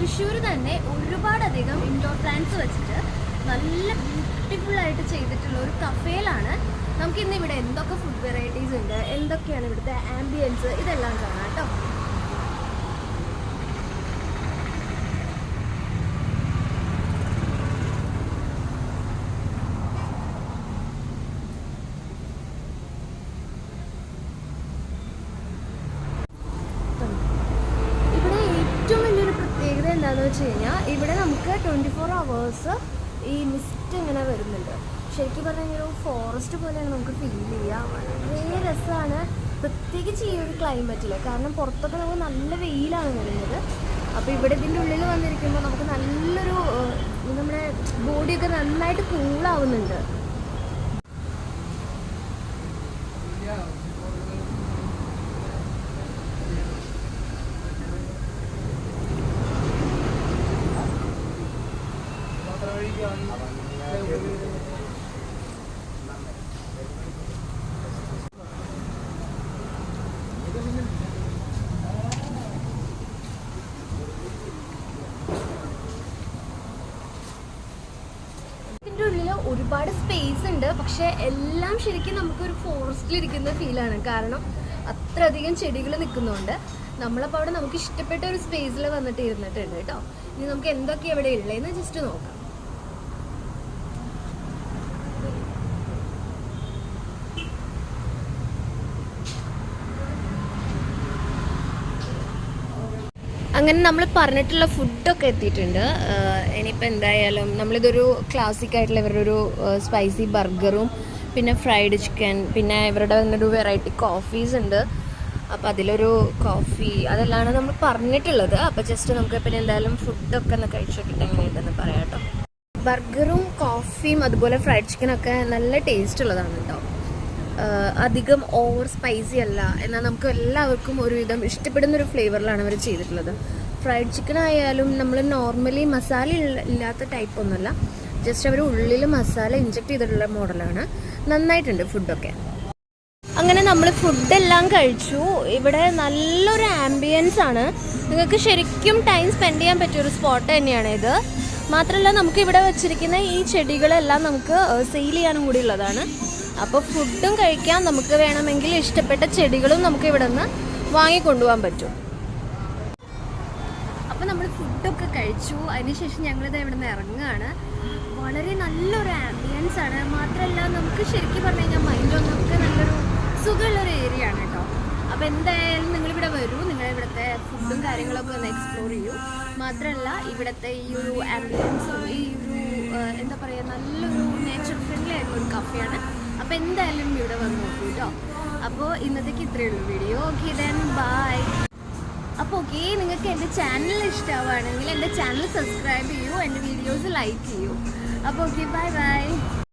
തൃശ്ശൂർ തന്നെ ഒരുപാടധികം indoor plants വെച്ചിട്ട് നല്ല ബ്യൂട്ടിഫുൾ ആയിട്ട് ചെയ്തിട്ടുള്ള ഒരു കഫേയിലാണ്. നമുക്കിന്ന് ഇവിടെ എന്തൊക്കെ ഫുഡ് വെറൈറ്റീസ് ഉണ്ട്, എന്തൊക്കെയാണ് ഇവിടുത്തെ ആംബിയൻസ്, ഇതെല്ലാം കാണാം കേട്ടോ. എന്താണെന്ന് വെച്ച് കഴിഞ്ഞാൽ ഇവിടെ നമുക്ക് 24 hours ഈ മിസ്റ്റ് ഇങ്ങനെ വരുന്നുണ്ട്. ശരിക്കും പറഞ്ഞാൽ ഒരു ഫോറസ്റ്റ് പോലെയാണ് നമുക്ക് ഫീൽ ചെയ്യുക. വളരെ രസമാണ്, പ്രത്യേകിച്ച് ഈ ഒരു ക്ലൈമറ്റിൽ. കാരണം പുറത്തൊക്കെ നമുക്ക് നല്ല വെയിലാണ് വരുന്നത്. അപ്പോൾ ഇവിടെ ഇതിൻ്റെ ഉള്ളിൽ വന്നിരിക്കുമ്പോൾ നമുക്ക് നല്ലൊരു നമ്മുടെ ബോഡിയൊക്കെ നന്നായിട്ട് കൂളാവുന്നുണ്ട്. ഇതിൻ്റെ ഉള്ളിൽ ഒരുപാട് സ്പേസ് ഉണ്ട്, പക്ഷെ എല്ലാം ശരിക്കും നമുക്കൊരു ഫോറസ്റ്റിലിരിക്കുന്ന ഫീലാണ്. കാരണം അത്രയധികം ചെടികൾ നിൽക്കുന്നതുകൊണ്ട് നമ്മളപ്പോൾ അവിടെ നമുക്ക് ഇഷ്ടപ്പെട്ട ഒരു സ്പേസിൽ വന്നിട്ട് ഇരുന്നിട്ടുണ്ട് കേട്ടോ. ഇനി നമുക്ക് എന്തൊക്കെയാണ് ഇവിടെ ഉള്ളതെന്ന് ജസ്റ്റ് നോക്കാം. അങ്ങനെ നമ്മൾ പറഞ്ഞിട്ടുള്ള ഫുഡൊക്കെ എത്തിയിട്ടുണ്ട്. ഇനിയിപ്പോൾ എന്തായാലും നമ്മളിതൊരു ക്ലാസിക് ആയിട്ടുള്ള ഇവരുടെ ഒരു സ്പൈസി ബർഗറും പിന്നെ ഫ്രൈഡ് ചിക്കൻ, പിന്നെ ഇവരുടെ ഒരു വെറൈറ്റി കോഫീസ് ഉണ്ട്. അപ്പോൾ അതിലൊരു കോഫി, അതെല്ലാം നമ്മൾ പറഞ്ഞിട്ടുള്ളത്. അപ്പോൾ ജസ്റ്റ് നമുക്ക് പിന്നെ എന്തായാലും ഫുഡൊക്കെ ഒന്ന് കഴിച്ചിട്ട് എങ്ങനെയുണ്ടെന്ന് പറയാം കേട്ടോ. ബർഗറും കോഫിയും അതുപോലെ ഫ്രൈഡ് ചിക്കനൊക്കെ നല്ല ടേസ്റ്റ് ഉള്ളതാണ് കേട്ടോ. അധികം ഓവർ സ്പൈസി അല്ല, എന്നാൽ നമുക്ക് എല്ലാവർക്കും ഒരുവിധം ഇഷ്ടപ്പെടുന്നൊരു ഫ്ലേവറിലാണ് അവർ ചെയ്തിട്ടുള്ളത്. ഫ്രൈഡ് ചിക്കൻ ആയാലും നമ്മൾ നോർമലി മസാല ഇല്ലാത്ത ടൈപ്പ് ഒന്നുമല്ല, ജസ്റ്റ് അവർ ഉള്ളിൽ മസാല ഇഞ്ചക്ട് ചെയ്തിട്ടുള്ള മോഡലാണ്. നന്നായിട്ടുണ്ട് ഫുഡൊക്കെ. അങ്ങനെ നമ്മൾ ഫുഡെല്ലാം കഴിച്ചു. ഇവിടെ നല്ലൊരു ആംബിയൻസ് ആണ്, നിങ്ങൾക്ക് ശരിക്കും ടൈം സ്പെൻഡ് ചെയ്യാൻ പറ്റിയൊരു സ്പോട്ട് തന്നെയാണ് ഇത്. മാത്രമല്ല നമുക്ക് ഇവിടെ വെച്ചിരിക്കുന്ന ഈ ചെടികളെല്ലാം നമുക്ക് സെയിൽ ചെയ്യാനും കൂടി ഉള്ളതാണ്. അപ്പോൾ ഫുഡും കഴിക്കാം, നമുക്ക് വേണമെങ്കിൽ ഇഷ്ടപ്പെട്ട ചെടികളും നമുക്ക് ഇവിടെ നിന്ന് വാങ്ങിക്കൊണ്ടുപോകാൻ പറ്റും. അപ്പോൾ നമ്മൾ ഫുഡൊക്കെ കഴിച്ചു, അതിനുശേഷം ഞങ്ങളിത് ഇവിടെ നിന്ന് ഇറങ്ങുകയാണ്. വളരെ നല്ലൊരു ആംബിയൻസ് ആണ്. മാത്രമല്ല നമുക്ക് ശരിക്കും പറഞ്ഞു കഴിഞ്ഞാൽ മൈൻഡൊന്നൊക്കെ നല്ലൊരു സുഖമുള്ളൊരു ഏരിയ ആണ് കേട്ടോ. അപ്പോൾ എന്തായാലും നിങ്ങളിവിടെ വരൂ, നിങ്ങളിവിടുത്തെ ഫുഡും കാര്യങ്ങളൊക്കെ ഒന്ന് എക്സ്പ്ലോർ ചെയ്യൂ. മാത്രമല്ല ഇവിടുത്തെ ഈ ഒരു ആംബിയൻസും ഈ ഒരു എന്താ പറയുക നല്ലൊരു നേച്ചർ ഫ്രണ്ട്ലി ആയിട്ടുള്ള ഒരു കഫേയാണ്. അപ്പോൾ എന്തായാലും ഇവിടെ വന്ന് നോക്കൂ കേട്ടോ. അപ്പോൾ ഇന്നത്തേക്ക് ഇത്രയേ ഉള്ളൂ വീഡിയോ. Okay then bye. അപ്പോൾ ഓക്കെ, നിങ്ങൾക്ക് എൻ്റെ ചാനൽ ഇഷ്ടമാവുകയാണെങ്കിൽ എൻ്റെ ചാനൽ സബ്സ്ക്രൈബ് ചെയ്യൂ, എൻ്റെ വീഡിയോസ് ലൈക്ക് ചെയ്യൂ. അപ്പോൾ ഓക്കെ, ബൈ ബൈ.